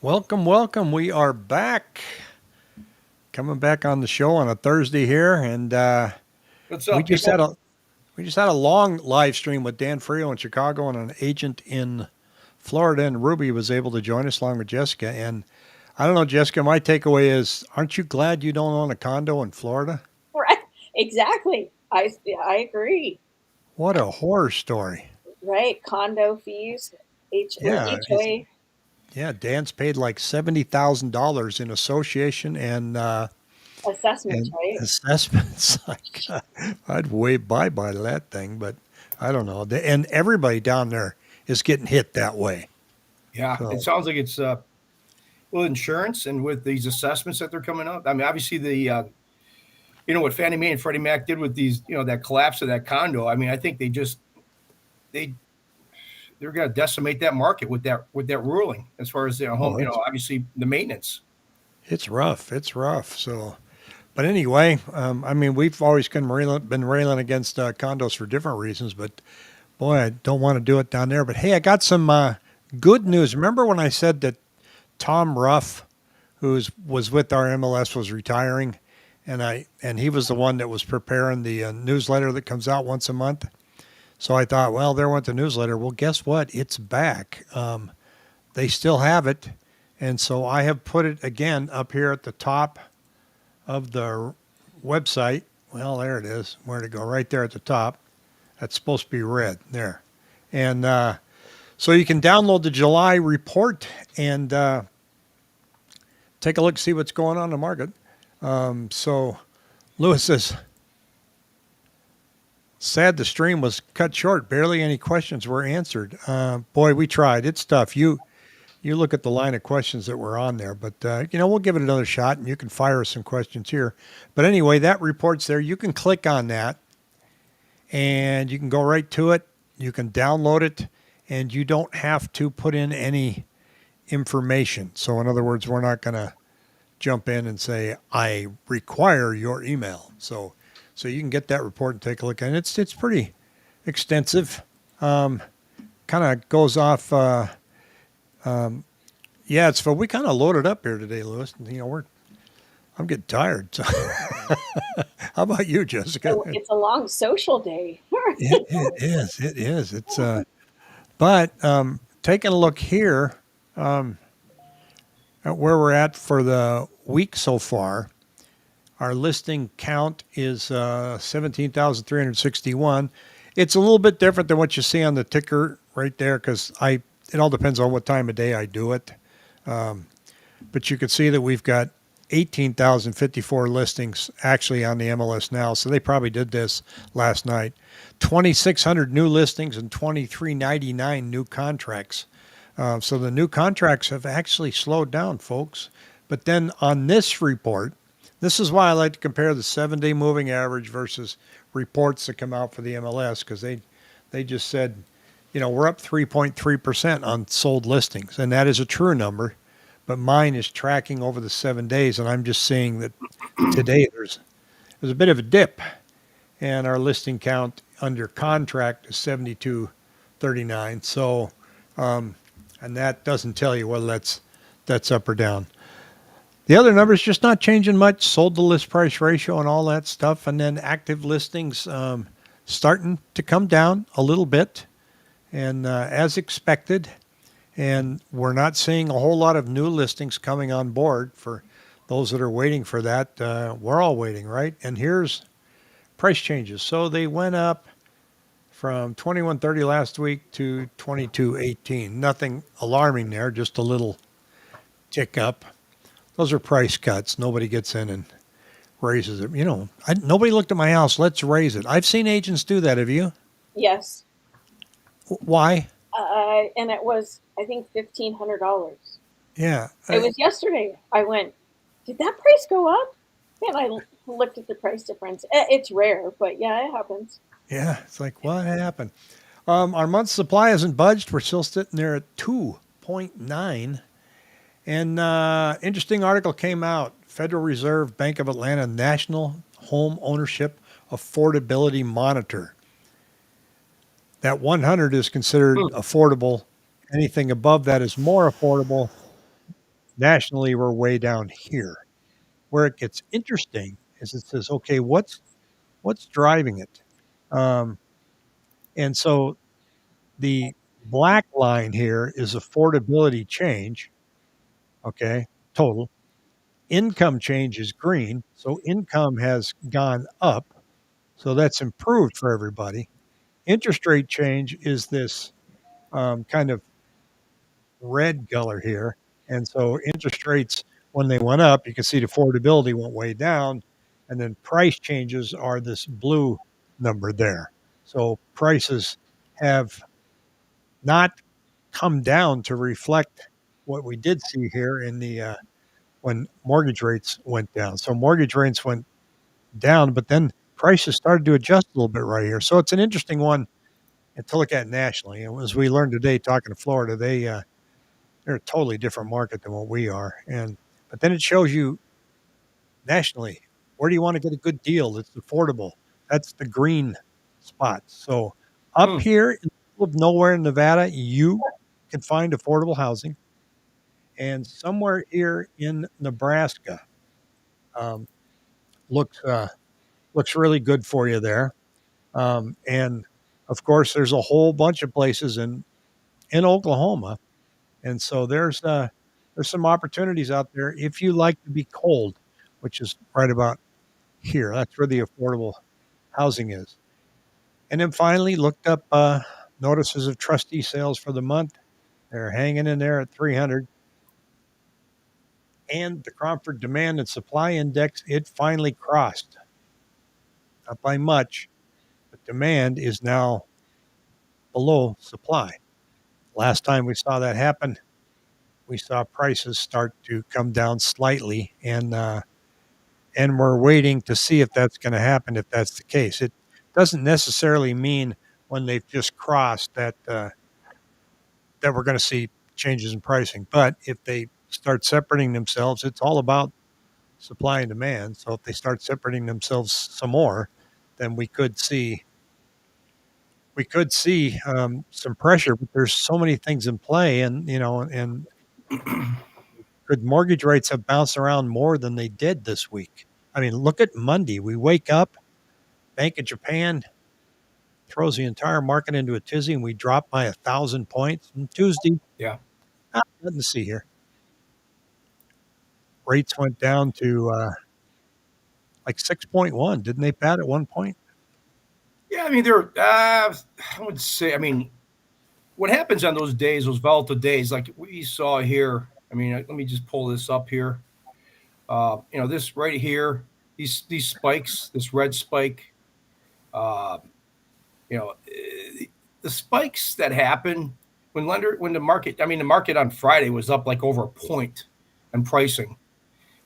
Welcome, welcome. We are back, coming back on the show on a Thursday here, and What's we up, just had people? a long live stream with Dan Frio in Chicago and an agent in Florida, and Ruby was able to join us along with Jessica. And I don't know, Jessica, my takeaway is, aren't you glad you don't own a condo in Florida? Right. Exactly. I agree. What a horror story. Right. Condo fees, Yeah, HOA. yeah. Dan's paid like $70,000 in association Assessments, and right? assessments. Like, I'd wave bye bye to that thing, but I don't know. And everybody down there is getting hit that way. Yeah, it So, sounds like it's with insurance and with these assessments that they're coming up. I mean, obviously what Fannie Mae and Freddie Mac did with these, that collapse of that condo. I mean, I think they they're going to decimate that market with that ruling as far as home. oh, Obviously the maintenance. it's rough. It's rough. So, but anyway, I mean, we've always been railing against condos for different reasons, but boy, I don't want to do it down there. But hey, I got some good news. Remember when I said that Tom Ruff, was with our MLS, was retiring, and he was the one that was preparing the newsletter that comes out once a month. So I thought, well, there went the newsletter. Well, guess what? It's back. They still have it, and so I have put it again up here at the top of the website. Well, there it is. Where'd it go? Right there at the top. That's supposed to be red there, and so you can download the July report and take a look, see what's going on in the market. So Lewis says, sad the stream was cut short. Barely any questions were answered. Boy, we tried. It's tough. You look at the line of questions that were on there, but we'll give it another shot, and you can fire us some questions here. But anyway, that report's there. You can click on that, and you can go right to it. You can download it, and you don't have to put in any information. So in other words, we're not going to jump in and say, I require your email. So you can get that report and take a look at it. It's pretty extensive. Kind of goes off. Yeah, it's fun. We kind of loaded up here today, Lewis. I'm getting tired. So. How about you, Jessica? It's a long social day. It is. It is. But taking a look here at where we're at for the week so far, our listing count is 17,361. It's a little bit different than what you see on the ticker right there because it all depends on what time of day I do it. But you can see that we've got 18,054 listings actually on the MLS now. So they probably did this last night. 2,600 new listings and 2,399 new contracts. So the new contracts have actually slowed down, folks. But then on this report, this is why I like to compare the 7-day moving average versus reports that come out for the MLS because they just said, we're up 3.3% on sold listings, and that is a true number. But mine is tracking over the 7 days, and I'm just seeing that today there's a bit of a dip, and our listing count under contract is 7239. So, and that doesn't tell you whether that's up or down. The other numbers just not changing much. Sold to list price ratio and all that stuff, and then active listings starting to come down a little bit, and as expected. And we're not seeing a whole lot of new listings coming on board for those that are waiting for that. We're all waiting, right? And here's price changes. So they went up from 2130 last week to 2218. Nothing alarming there, just a little tick up. Those are price cuts. Nobody gets in and raises it. Nobody looked at my house. Let's raise it. I've seen agents do that. Have you? Yes. Why? And it was, I think, $1,500. Yeah. It was yesterday. I went, did that price go up? And I looked at the price difference. It's rare, but yeah, it happens. Yeah. It's like, what happened? Our month supply hasn't budged. We're still sitting there at 2.9. And interesting article came out. Federal Reserve Bank of Atlanta National Home Ownership Affordability Monitor. That 100 is considered affordable. Anything above that is more affordable. nationally, we're way down here. Where it gets interesting is it says, okay, what's driving it? Um, and so the black line here is affordability change, okay, total. Income change is green, so income has gone up, so that's improved for everybody. Interest rate change is this kind of red color here, and so interest rates when they went up, you can see the affordability went way down, and then price changes are this blue number there. So prices have not come down to reflect what we did see here in the when mortgage rates went down. So mortgage rates went down, but then prices started to adjust a little bit right here. So it's an interesting one to look at nationally. And as we learned today, talking to Florida, they're a totally different market than what we are. And but then it shows you nationally where do you want to get a good deal that's affordable. That's the green spots. So up here in the middle of nowhere in Nevada, you can find affordable housing, and somewhere here in Nebraska um, looks looks really good for you there. And of course, there's a whole bunch of places in Oklahoma, and so there's some opportunities out there if you like to be cold, which is right about here. That's where the affordable housing is. And then finally, looked up notices of trustee sales for the month. They're hanging in there at 300. And the Cromford Demand and Supply Index, it finally crossed, not by much, but demand is now below supply. Last time we saw that happen, we saw prices start to come down slightly, and we're waiting to see if that's going to happen. If that's the case, it doesn't necessarily mean when they've just crossed that we're going to see changes in pricing. But if they start separating themselves, it's all about supply and demand. So if they start separating themselves some more, then we could see some pressure. But there's so many things in play, and could mortgage rates have bounced around more than they did this week? I mean, look at Monday. We wake up, Bank of Japan throws the entire market into a tizzy, and we drop by 1,000 points. And Tuesday, Yeah. nothing to see here. Rates went down to like 6.1. Didn't they, Pat, at one point? Yeah, I mean, I would say, I mean, what happens on those days, those volatile days, like we saw here. I mean, let me just pull this up here. This right here, these spikes, this red spike, uh, the spikes that happen when the market, I mean, the market on Friday was up like over a point in pricing.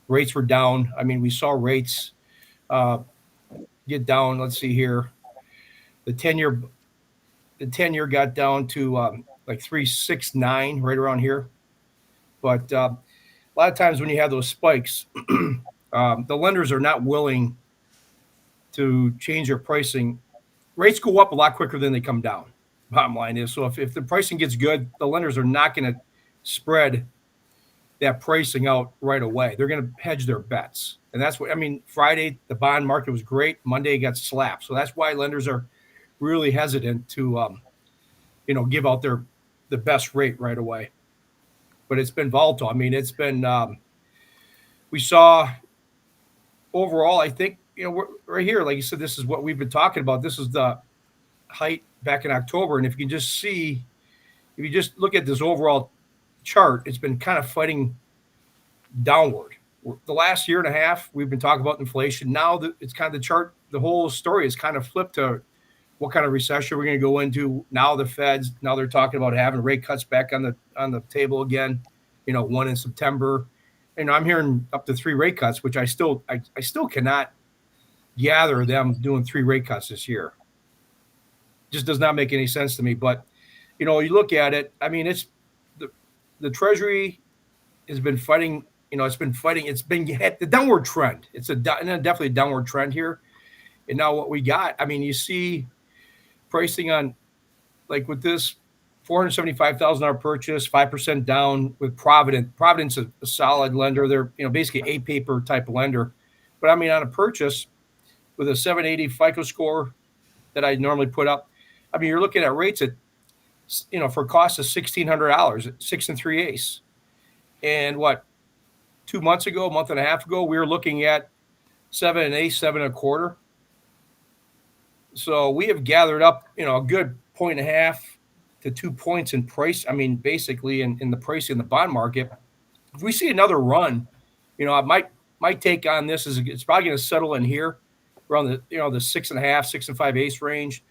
Rates were down. I mean, we saw rates uh, get down. Let's see here, the 10 year the 10 year got down to like 369 right around here. But a lot of times when you have those spikes, the lenders are not willing to change their pricing. Rates go up a lot quicker than they come down. Bottom line is, so if the pricing gets good, the lenders are not going to spread that pricing out right away. They're going to hedge their bets. And that's what, I mean, Friday, the bond market was great. Monday got slapped. So that's why lenders are really hesitant to, give out the best rate right away. But it's been volatile. I mean, it's been, we saw overall, I think, we're right here, like you said, this is what we've been talking about. This is the height back in October. And if you can just see, if you just look at this overall chart, it's been kind of fighting downward. The last year and a half, we've been talking about inflation. Now it's kind of the chart, the whole story is kind of flipped to what kind of recession we're going to go into. Now the Feds, now they're talking about having rate cuts back on the table again. One in September. I'm hearing up to 3 rate cuts, which I still cannot gather them doing 3 rate cuts this year. Just does not make any sense to me. But you look at it. I mean, it's the Treasury has been fighting. It's been fighting. It's been the downward trend. It's definitely a downward trend here. And now what we got, I mean, you see pricing on, like with this $475,000 purchase, 5% down with Providence. Providence is a solid lender. They're, basically a paper type lender. But I mean, on a purchase with a 780 FICO score that I normally put up, I mean, you're looking at rates at, for cost of $1,600 at 6 3/8. And what, 2 months ago, a month and a half ago, we were looking at 7 1/8, 7 1/4. So we have gathered up, a good 1.5 to 2 points in price. I mean, basically in the pricing in the bond market. If we see another run, my take on this is it's probably going to settle in here around the the 6.5, 6 5/8 range.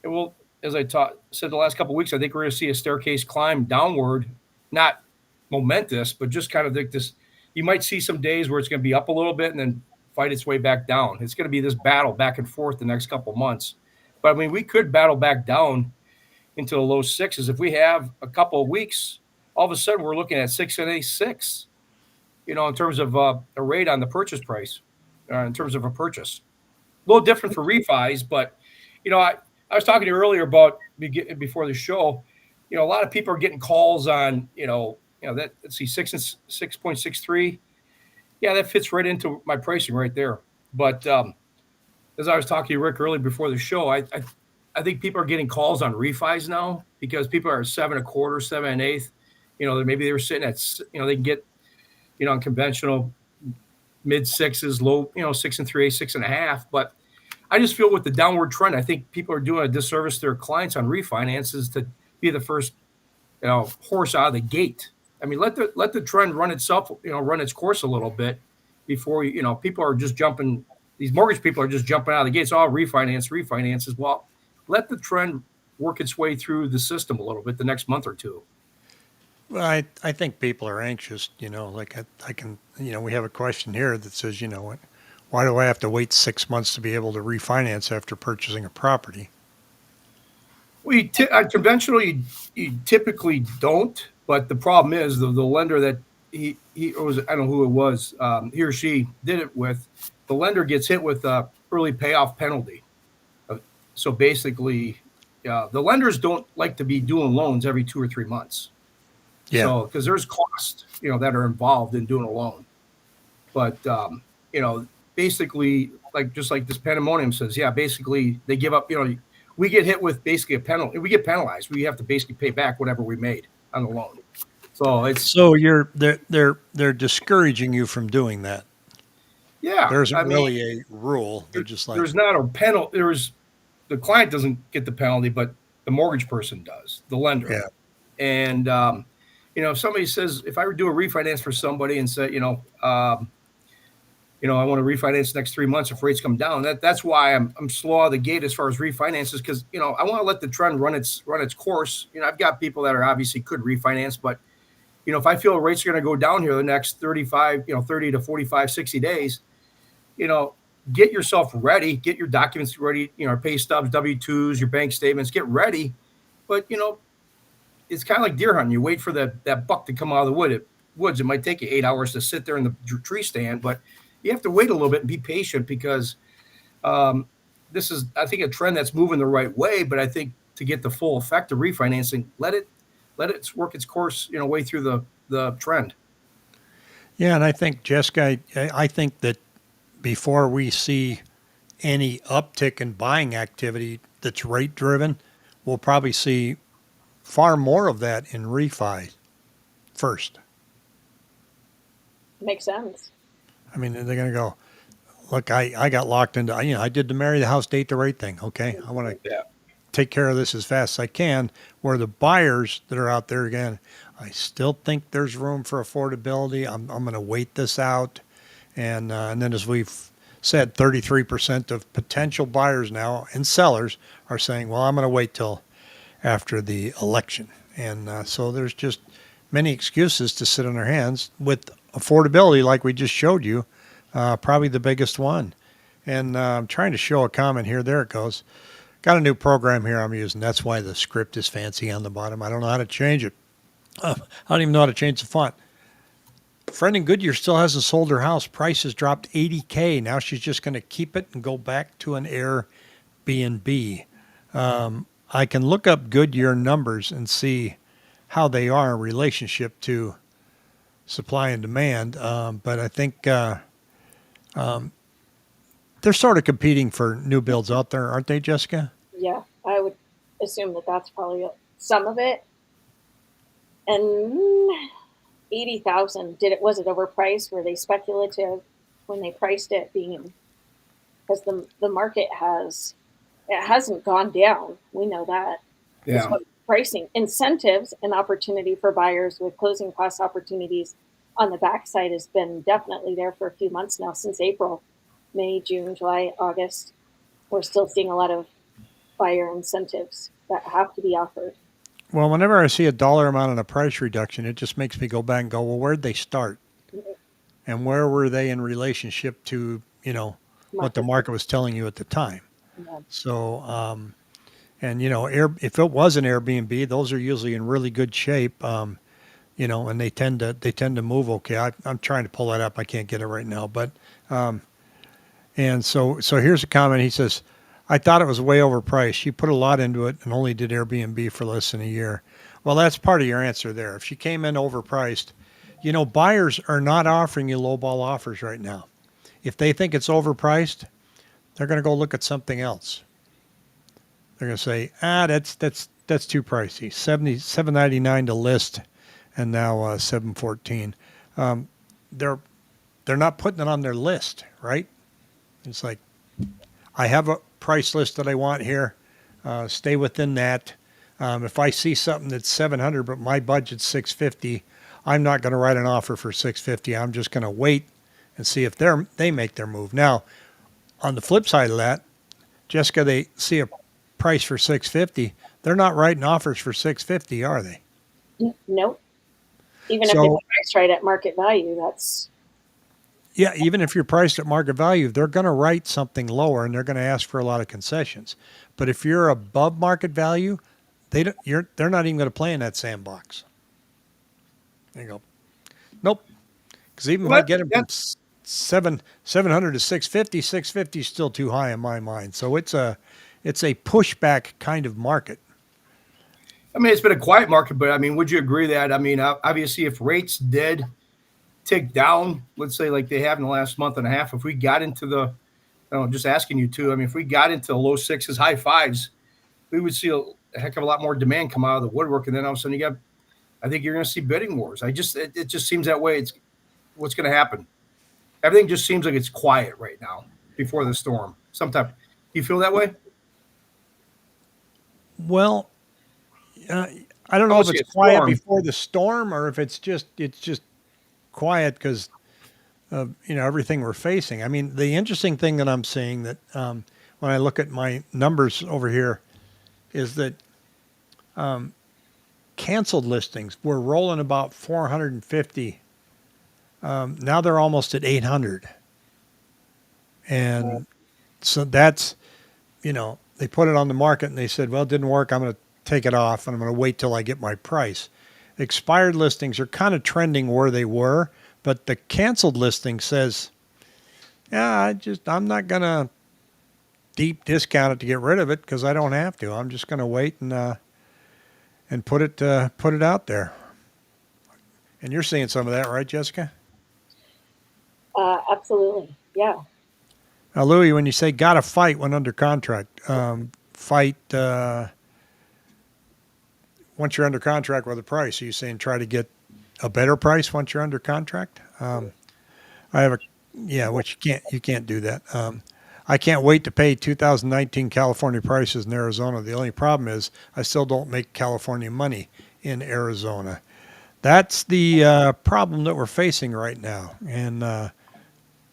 And we'll, as I said the last couple of weeks, I think we're going to see a staircase climb downward, not momentous, but just kind of like this. You might see some days where it's going to be up a little bit and then fight its way back down. It's going to be this battle back and forth the next couple of months. But I mean, we could battle back down into the low sixes if we have a couple of weeks. All of a sudden, we're looking at 6 1/8, 6. In terms of a rate on the purchase price, in terms of a purchase. A little different for refis, but, I was talking to you earlier about before the show, a lot of people are getting calls on, that, let's see, 6.63. Yeah, that fits right into my pricing right there. But as I was talking to you, Rick, earlier before the show, I think people are getting calls on refis now because people are 7 1/4, 7 1/8. Maybe they were sitting at, they can get, on conventional mid sixes, low, 6 3/8, 6.5. But I just feel with the downward trend, I think people are doing a disservice to their clients on refinances to be the first, horse out of the gate. I mean, let the trend run itself, run its course a little bit before, people are just jumping. These mortgage people are just jumping out of the gates. Oh, refinances. Well, let the trend work its way through the system a little bit the next month or two. Well, I think people are anxious, like I can, we have a question here that says, why do I have to wait 6 months to be able to refinance after purchasing a property? Well, conventionally, you typically don't, but the problem is the lender that he was, I don't know who it was, he or she did it with, the lender gets hit with a early payoff penalty. So basically, the lenders don't like to be doing loans every 2 or 3 months. Yeah. So, because there's costs, that are involved in doing a loan. But, basically, just like this pandemonium says, yeah, basically they give up, we get hit with basically a penalty. We get penalized. We have to basically pay back whatever we made on the loan. So they're discouraging you from doing that. Yeah. There isn't really a rule. They're just like, there's not a penalty. The client doesn't get the penalty, but the mortgage person does, the lender. Yeah. And, if somebody says, if I were to do a refinance for somebody and say, I want to refinance the next 3 months if rates come down. That's why I'm slow out of the gate as far as refinances, because I want to let the trend run its course. I've got people that are obviously could refinance, but if I feel rates are going to go down here the next 30 to 45, 60 days, get yourself ready, get your documents ready, pay stubs, W-2s, your bank statements, get ready. But it's kind of like deer hunting. You wait for that buck to come out of the woods. It might take you 8 hours to sit there in the tree stand, but you have to wait a little bit and be patient because this is, I think, a trend that's moving the right way. But I think to get the full effect of refinancing, let it work its course, way through the trend. Yeah, and I think, Jessica, I think that before we see any uptick in buying activity that's rate driven, we'll probably see far more of that in refi first. Makes sense. I mean, they're going to go, look, I got locked into, I did the marry the house, date the rate thing. Okay. I want to take care of this as fast as I can. Where the buyers that are out there, again, I still think there's room for affordability. I'm going to wait this out. And then as we've said, 33% of potential buyers now and sellers are saying, well, I'm going to wait till after the election. And so there's just many excuses to sit on their hands with affordability, like we just showed you, probably the biggest one. And I'm trying to show a comment here. There it goes. Got a new program here I'm using. That's why the script is fancy on the bottom. I don't know how to change it. I don't even know how to change the font. Friend in Goodyear still hasn't sold her house. Price has dropped $80K. Now she's just going to keep it and go back to an Airbnb. I can look up Goodyear numbers and see how they are in relationship to supply and demand. But I think they're sort of competing for new builds out there, aren't they, Jessica? Yeah, I would assume that that's probably some of it. And 80,000, was it overpriced? Were they speculative when they priced it, being because the market hasn't gone down. We know that. It's Yeah. what pricing incentives and opportunity for buyers with closing cost opportunities on the backside has been definitely there for a few months now, since April, May, June, July, August. We're still seeing a lot of buyer incentives that have to be offered. Well, whenever I see a dollar amount on a price reduction, it just makes me go back and go, well, where'd they start? And where were they in relationship to, what the Market. market was telling you at the time? Yeah. So, and if it was an Airbnb, those are usually in really good shape. And they tend to move okay. I'm trying to pull that up. I can't get it right now, but and so here's a comment. He says, "I thought it was way overpriced. She put a lot into it and only did Airbnb for less than a year." Well, that's part of your answer there. If she came in overpriced, buyers are not offering you lowball offers right now. If they think it's overpriced, they're going to go look at something else. They're going to say, that's too pricey. 799 to list, and now 714. Um, they're they're not putting it on their list, right? It's like, I have a price list that I want here. Stay within that. If I see something that's 700, but my budget's 650, I'm not going to write an offer for 650. I'm just going to wait and see if they make their move. Now, on the flip side of that, Jessica, they see a price for 650. They're not writing offers for 650, are they? Nope. Even if they So, price right at market value, that's yeah, even if you're priced at market value, they're going to write something lower and they're going to ask for a lot of concessions. But if you're above market value, they're not even going to play in that sandbox. There you go. Nope. Because even if I Well, get them from 700 to 650, 650 is still too high in my mind. So it's a pushback kind of market. I mean, it's been a quiet market, but I mean, would you agree that, I mean, obviously, if rates did tick down, let's say like they have in the last month and a half, if we got into the, I don't know, just asking you too, I mean, if we got into the low sixes, high fives, we would see a heck of a lot more demand come out of the woodwork. And then all of a sudden I think you're going to see bidding wars. It just seems that way. It's what's going to happen. Everything just seems like it's quiet right now before the storm. Sometimes, do you feel that way? Well, I don't I know won't if say it's a quiet storm. before the storm or if it's just quiet because of everything we're facing. I mean, the interesting thing that I'm seeing that when I look at my numbers over here is that canceled listings were rolling about 450. Now they're almost at 800, and so that's they put it on the market and they said, well, it didn't work. I'm going to take it off and I'm going to wait till I get my price. Expired listings are kind of trending where they were, but the canceled listing says, yeah, I'm not going to deep discount it to get rid of it because I don't have to. I'm just going to wait and put it out there. And you're seeing some of that, right, Jessica? absolutely, yeah. Now, Louis, when you say got to fight when under contract, fight once you're under contract with a price. Are you saying try to get a better price once you're under contract? I have which you can't do that. I can't wait to pay 2019 California prices in Arizona. The only problem is I still don't make California money in Arizona. That's the problem that we're facing right now. And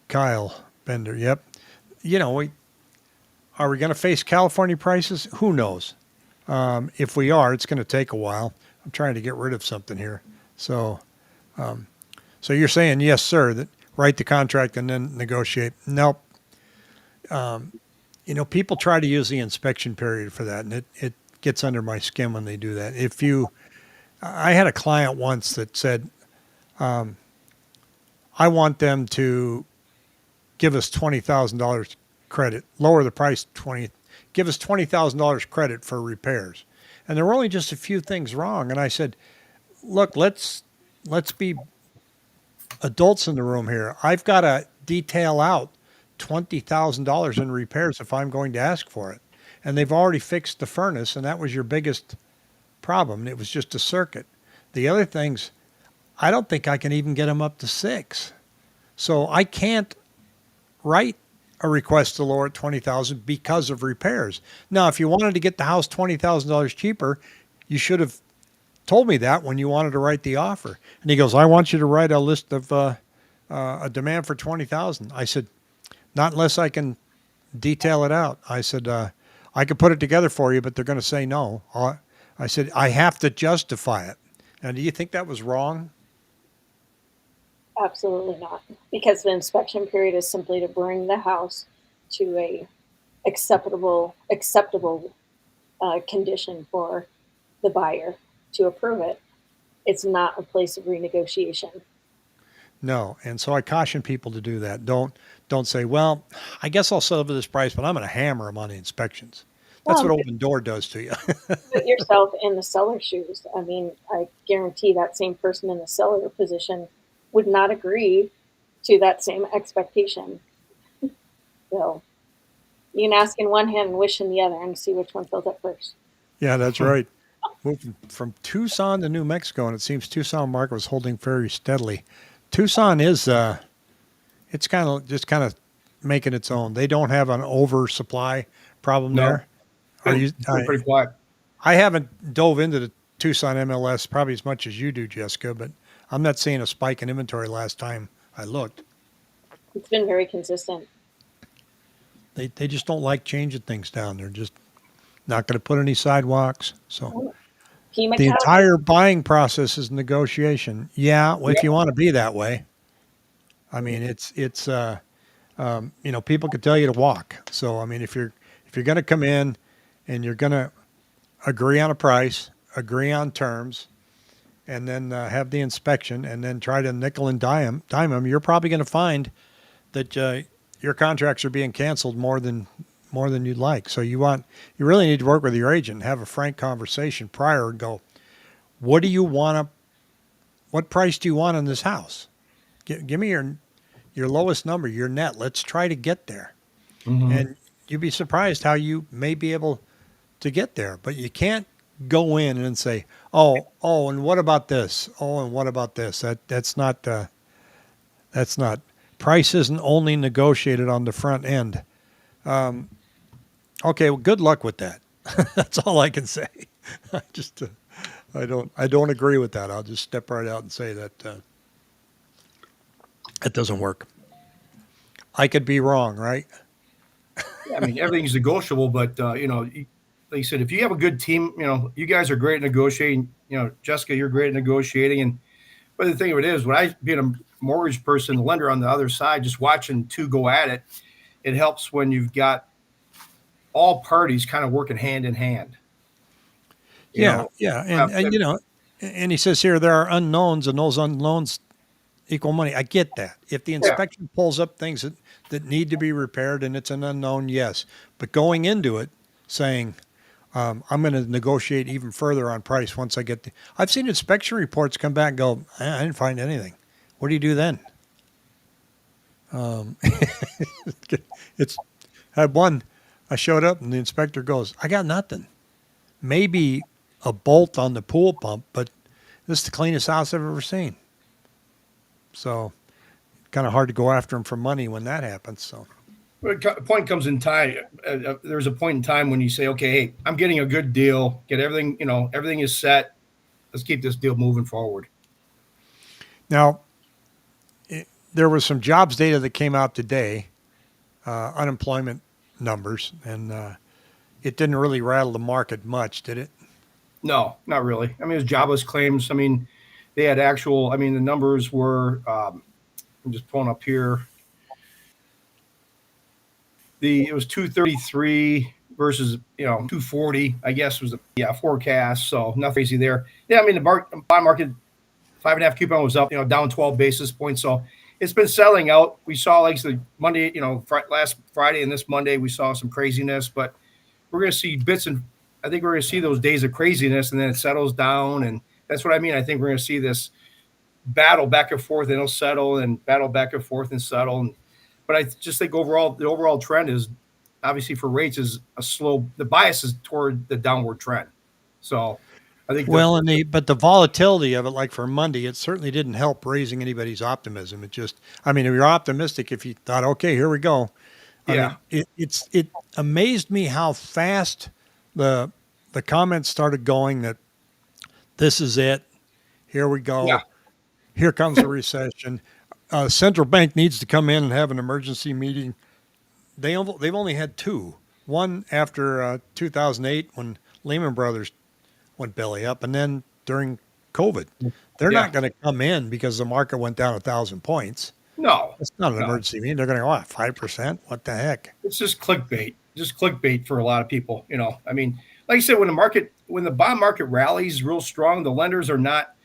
Kyle Bender, yep. Are we going to face California prices? Who knows? If we are, it's going to take a while. I'm trying to get rid of something here. So, so you're saying yes, sir, that write the contract and then negotiate. Nope. People try to use the inspection period for that, and it gets under my skin when they do that. I had a client once that said, I want them to give us $20,000 credit, lower the price give us $20,000 credit for repairs. And there were only just a few things wrong. And I said, look, let's be adults in the room here. I've got to detail out $20,000 in repairs if I'm going to ask for it. And they've already fixed the furnace, and that was your biggest problem. It was just a circuit. The other things, I don't think I can even get them up to 6. So I can't write a request to lower it 20,000 because of repairs. Now, if you wanted to get the house $20,000 cheaper, you should have told me that when you wanted to write the offer. And he goes, I want you to write a list of a demand for 20,000. I said, not unless I can detail it out. I said, I could put it together for you, but they're going to say no. I said, I have to justify it. And do you think that was wrong? Absolutely not, because the inspection period is simply to bring the house to a acceptable condition for the buyer to approve it. It's not a place of renegotiation. No. And so I caution people to do that. Don't say, well, I guess I'll settle for this price, but I'm going to hammer them on the inspections. That's what open door does to you. Put yourself in the seller's shoes. I mean, I guarantee that same person in the seller position would not agree to that same expectation. So you can ask in one hand and wish in the other and see which one fills up first. Yeah, that's right. Moving from Tucson to New Mexico, and it seems Tucson market was holding very steadily. Tucson is, it's kind of making its own. They don't have an oversupply problem there. Pretty quiet. I haven't dove into the Tucson MLS probably as much as you do, Jessica, but I'm not seeing a spike in inventory last time I looked. It's been very consistent. They just don't like changing things down. They're just not going to put any sidewalks. So the entire buying process is negotiation. Yeah, well, if you want to be that way. I mean, it's people could tell you to walk. So I mean, if you're going to come in and you're going to agree on a price, agree on terms, and then have the inspection, and then try to nickel and dime them, you're probably going to find that your contracts are being canceled more than you'd like. So you really need to work with your agent and have a frank conversation prior and go, what price do you want on this house? Give me your lowest number, your net. Let's try to get there. Mm-hmm. And you'd be surprised how you may be able to get there, but you can't go in and say, oh, and what about this? Oh, and what about this? That's not price isn't only negotiated on the front end. Okay. Well, good luck with that. That's all I can say. I don't agree with that. I'll just step right out and say that, it doesn't work. I could be wrong, right? I mean, everything's negotiable, but like you said, if you have a good team, you guys are great at negotiating. Jessica, you're great at negotiating. But the thing of it is, when I being a mortgage person, the lender on the other side, just watching two go at it, it helps when you've got all parties kind of working hand in hand. Yeah. And he says here there are unknowns, and those unknowns equal money. I get that. If the inspection pulls up things that need to be repaired and it's an unknown, yes. But going into it, saying, I'm going to negotiate even further on price once I get I've seen inspection reports come back and go, I didn't find anything. What do you do then? I showed up and the inspector goes, I got nothing. Maybe a bolt on the pool pump, but this is the cleanest house I've ever seen. So kind of hard to go after him for money when that happens. So a point comes in time. There's a point in time when you say, okay, hey, I'm getting a good deal. Get everything, everything is set. Let's keep this deal moving forward. Now, there was some jobs data that came out today, unemployment numbers, and it didn't really rattle the market much, did it? No, not really. I mean, it was jobless claims. I mean, they had the numbers were, I'm just pulling up here. It was 233 versus, 240, I guess was the forecast. So nothing crazy there. Yeah. I mean, the bond market, 5.5 coupon was up, down 12 basis points. So it's been selling out. We saw like the Monday, last Friday and this Monday, we saw some craziness, but we're going to see bits and I think we're going to see those days of craziness, and then it settles down, and that's what I mean. I think we're going to see this battle back and forth, and it'll settle, and battle back and forth and settle. But I just think the overall trend is obviously for rates is a slow. The bias is toward the downward trend. So I think Well, but the volatility of it, like for Monday, it certainly didn't help raising anybody's optimism. It just, I mean, if you're optimistic, if you thought, okay, here we go. I yeah, mean, it amazed me how fast the comments started going that this is it. Here we yeah, go. Here comes a recession. Central bank needs to come in and have an emergency meeting. They've only had two. One after 2008 when Lehman Brothers went belly up, and then during COVID. They're yeah. not going to come in because the market went down 1,000 points. No, It's not an no. emergency meeting. They're going to go, 5%? What the heck? It's just clickbait for a lot of people. I mean, like I said, when the bond market rallies real strong, the lenders they're not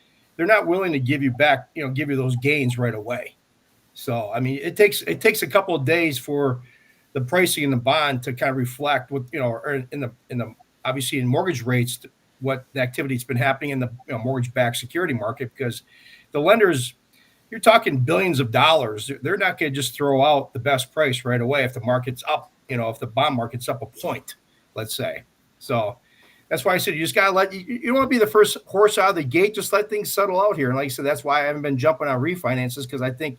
willing to give you back, give you those gains right away. So, I mean, it takes a couple of days for the pricing in the bond to kind of reflect what, or in the obviously in mortgage rates, what the activity that's been happening in the mortgage-backed security market, because the lenders, you're talking billions of dollars. They're not going to just throw out the best price right away if the market's up, if the bond market's up a point, let's say. So that's why I said you just got to you don't want to be the first horse out of the gate. Just let things settle out here. And like I said, that's why I haven't been jumping on refinances, because I think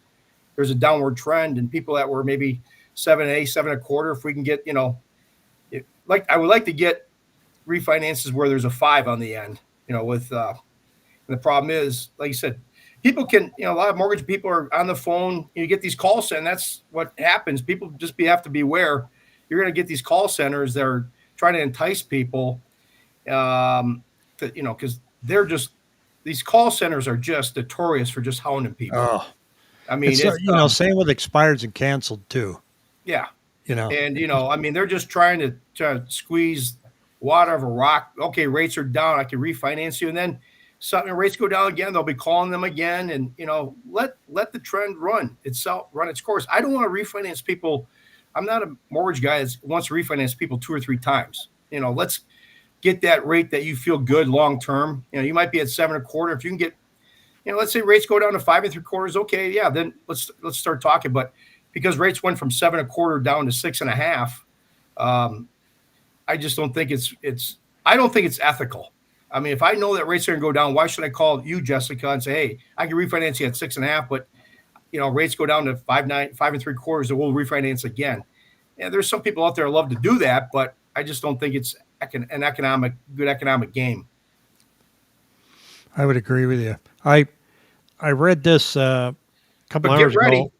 there's a downward trend, and people that were maybe 7.8, 7.25, if we can get, I would like to get refinances where there's a 5 on the end, with the problem is, like you said, people can, a lot of mortgage people are on the phone. You get these call centers, and that's what happens. People just have to beware. You're going to get these call centers that are trying to entice people, because these call centers are just notorious for just hounding people. Oh, I mean, it's same with expireds and canceled too. Yeah. And I mean, they're just trying to squeeze water of a rock. Okay, rates are down. I can refinance you. And then something rates go down again. They'll be calling them again. And, let the trend run its course. I don't want to refinance people. I'm not a mortgage guy that wants to refinance people 2 or 3 times. Let's get that rate that you feel good long term. You might be at 7.25. If you can get, let's say rates go down to 5.75. Okay, yeah, then let's start talking. But because rates went from 7.25 down to 6.5, I just don't think I don't think it's ethical. I mean, if I know that rates are going to go down, why should I call you, Jessica, and say, hey, I can refinance you at 6.5, but rates go down to 5.75, and we'll refinance again. Yeah, there's some people out there who love to do that, but I just don't think it's an good economic game. I would agree with you. I read this a couple But hours get ready. ago.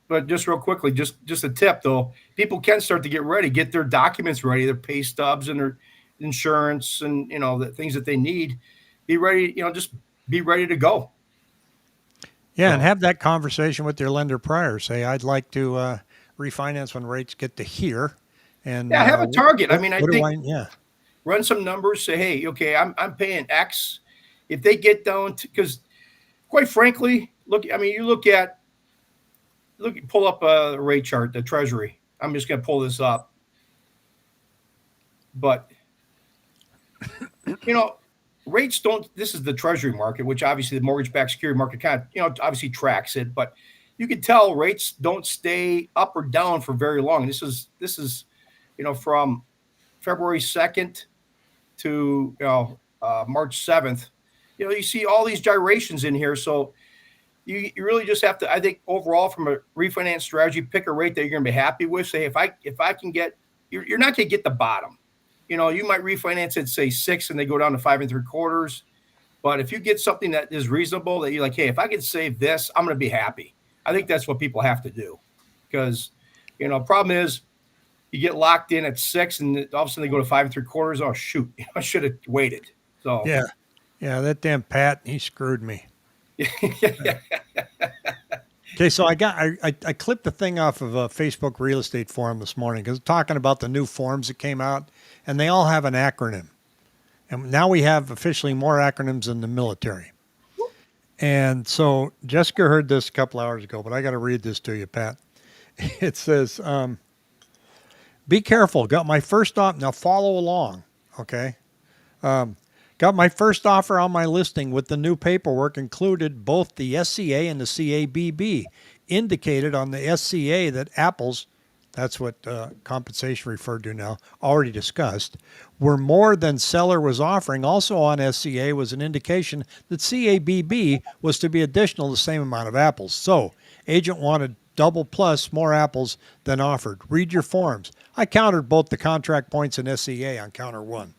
But just real quickly, just a tip though, people can start to get ready, get their documents ready, their pay stubs and their insurance and the things that they need. Be ready, just be ready to go. Yeah, and have that conversation with your lender prior. Say, I'd like to refinance when rates get to here. And have a target. I mean, I think run some numbers. Say, hey, okay, I'm paying X. If they get down to, because quite frankly, pull up a rate chart, the Treasury. I'm just going to pull this up. But, rates this is the Treasury market, which obviously the mortgage-backed security market kind of, obviously tracks it. But you can tell rates don't stay up or down for very long. This is from February 2nd to, March 7th. You see all these gyrations in here. So, you really just have to, I think, overall from a refinance strategy, pick a rate that you're going to be happy with. Say, if I can get, you're not going to get the bottom. You might refinance at say 6 and they go down to 5.75. But if you get something that is reasonable, that you're like, hey, if I can save this, I'm going to be happy. I think that's what people have to do, because, problem is you get locked in at 6 and all of a sudden they go to 5.75. Oh shoot, I should have waited. So yeah, that damn Pat, he screwed me. Okay, so I clipped the thing off of a Facebook real estate forum this morning because talking about the new forms that came out, and they all have an acronym. And now we have officially more acronyms than the military. And so Jessica heard this a couple hours ago, but I got to read this to you, Pat. It says, Be careful. Got my first offer. Now follow along. Okay. Um, got my first offer on my listing with the new paperwork included both the SCA and the CABB. Indicated on the SCA that apples, that's what compensation referred to now, already discussed, were more than seller was offering. Also on SCA was an indication that CABB was to be additional the same amount of apples. So agent wanted double plus more apples than offered. Read your forms. I countered both the contract points and SCA on counter one.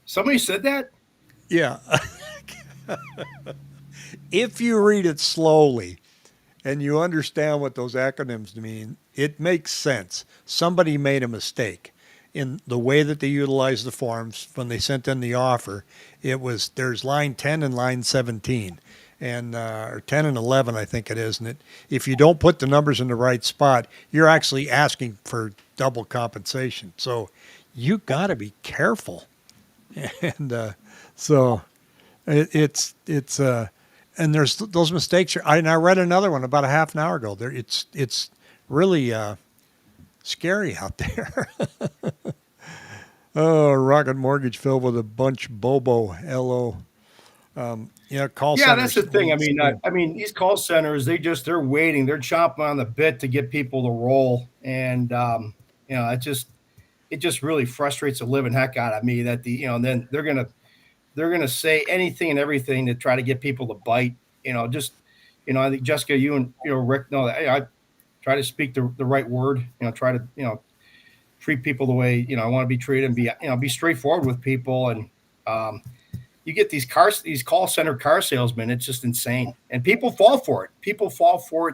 Somebody said that? Yeah. If you read it slowly and you understand what those acronyms mean, it makes sense. Somebody made a mistake in the way that they utilized the forms when they sent in the offer. There's line 10 and line 17 and or 10 and 11, I think it is. And if you don't put the numbers in the right spot, you're actually asking for double compensation. So you got to be careful. And so it's and there's those mistakes. I read another one about a half an hour ago. It's really scary out there. Oh, Rocket Mortgage filled with a bunch bobo. LO. Call Yeah, centers. that's the thing. I mean, these call centers, they're waiting, they're chomping on the bit to get people to roll, and it just really frustrates the living heck out of me that and then they're gonna say anything and everything to try to get people to bite. I think Jessica, you and Rick know that. Hey, I try to speak the right word. Try to treat people the way I want to be treated, and be straightforward with people. And you get these call center car salesmen. It's just insane, and people fall for it.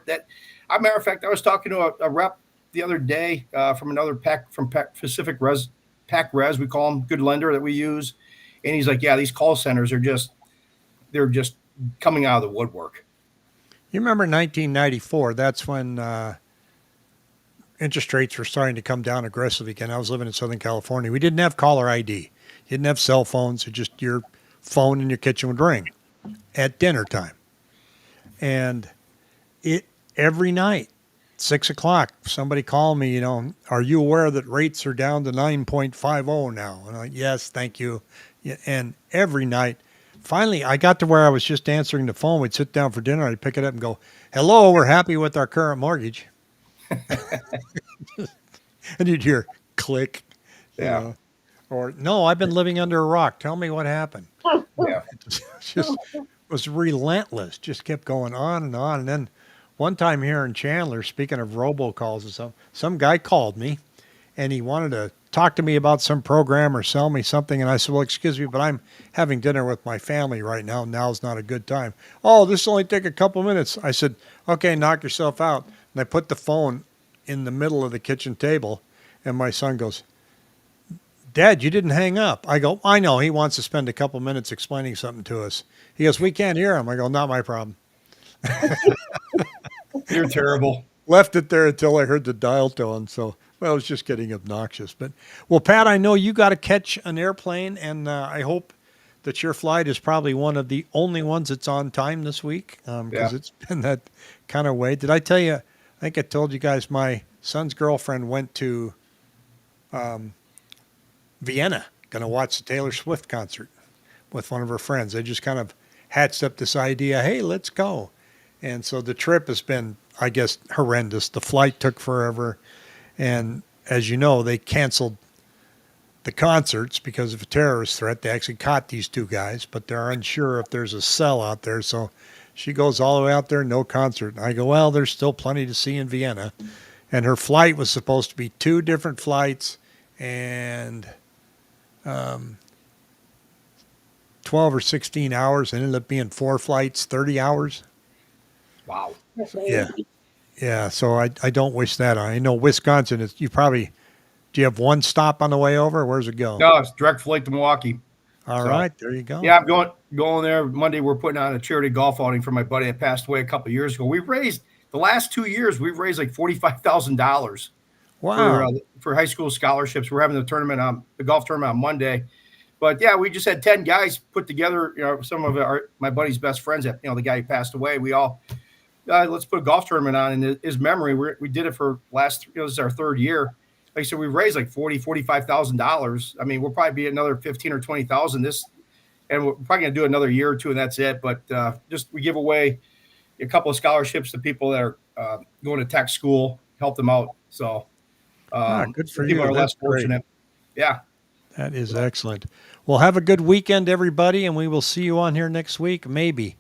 That, as a matter of fact, I was talking to a rep the other day from another Pacific Res, Pac Res, we call them, good lender that we use, and he's like, yeah, these call centers they're just coming out of the woodwork. You remember 1994? That's when interest rates were starting to come down aggressively again. I was living in Southern California. We didn't have caller ID. You didn't have cell phones. It just your phone in your kitchen would ring at dinner time. And every night, 6 o'clock, somebody called me, are you aware that rates are down to 9.50 now? And I'm like, yes, thank you. And every night, finally, I got to where I was just answering the phone. We'd sit down for dinner. I'd pick it up and go, hello, we're happy with our current mortgage. And you'd hear click. Yeah. Or, no, I've been living under a rock. Tell me what happened. Yeah. It just was relentless. Just kept going on and on. And then one time here in Chandler, speaking of robocalls and stuff, some guy called me and he wanted to talk to me about some program or sell me something. And I said, well, excuse me, but I'm having dinner with my family right now. Now's not a good time. Oh, this will only take a couple minutes. I said, okay, knock yourself out. And I put the phone in the middle of the kitchen table. And my son goes, Dad, you didn't hang up. I go, I know. He wants to spend a couple minutes explaining something to us. He goes, we can't hear him. I go, not my problem. You're terrible. Left it there until I heard the dial tone. So, well, it was just getting obnoxious. But, well, Pat, I know you got to catch an airplane, and I hope that your flight is probably one of the only ones that's on time this week, because it's been that kind of way. Did I tell you? I think I told you guys my son's girlfriend went to Vienna, going to watch the Taylor Swift concert with one of her friends. They just kind of hatched up this idea, hey, let's go. And so the trip has been, I guess, horrendous. The flight took forever. And as you know, they canceled the concerts because of a terrorist threat. They actually caught these two guys, but they're unsure if there's a cell out there. So she goes all the way out there, no concert. And I go, well, there's still plenty to see in Vienna. And her flight was supposed to be 2 different flights and 12 or 16 hours. It ended up being 4 flights, 30 hours. Wow. Yeah. Yeah. So I don't wish that on. I know Wisconsin is, do you have one stop on the way over? Where's it go? No, it's direct flight to Milwaukee. All right. There you go. Yeah, I'm going there Monday. We're putting on a charity golf outing for my buddy that passed away a couple of years ago. We've raised the last 2 years, we've raised like $45,000 Wow. for high school scholarships. We're having the golf tournament on Monday. But yeah, we just had 10 guys put together, some of my buddy's best friends, the guy who passed away. We all let's put a golf tournament on in his memory. We did it for last, this is our third year. Like I said, we raised like $45,000. I mean, we'll probably be another 15 or 20,000 this, and we're probably going to do another year or two, and that's it. But just we give away a couple of scholarships to people that are going to tech school, help them out. So good for people you. are less That's great. fortunate. Yeah. That is excellent. Well, have a good weekend, everybody, and we will see you on here next week. Maybe.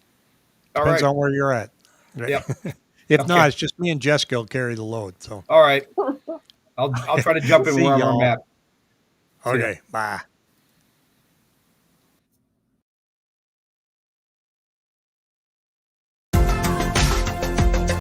All Depends right. on where you're at. Yep. If Okay. not, it's just me and Jessica will carry the load. So All right. I'll try to jump in See wherever I'm y'all. at. See ya. okay, bye.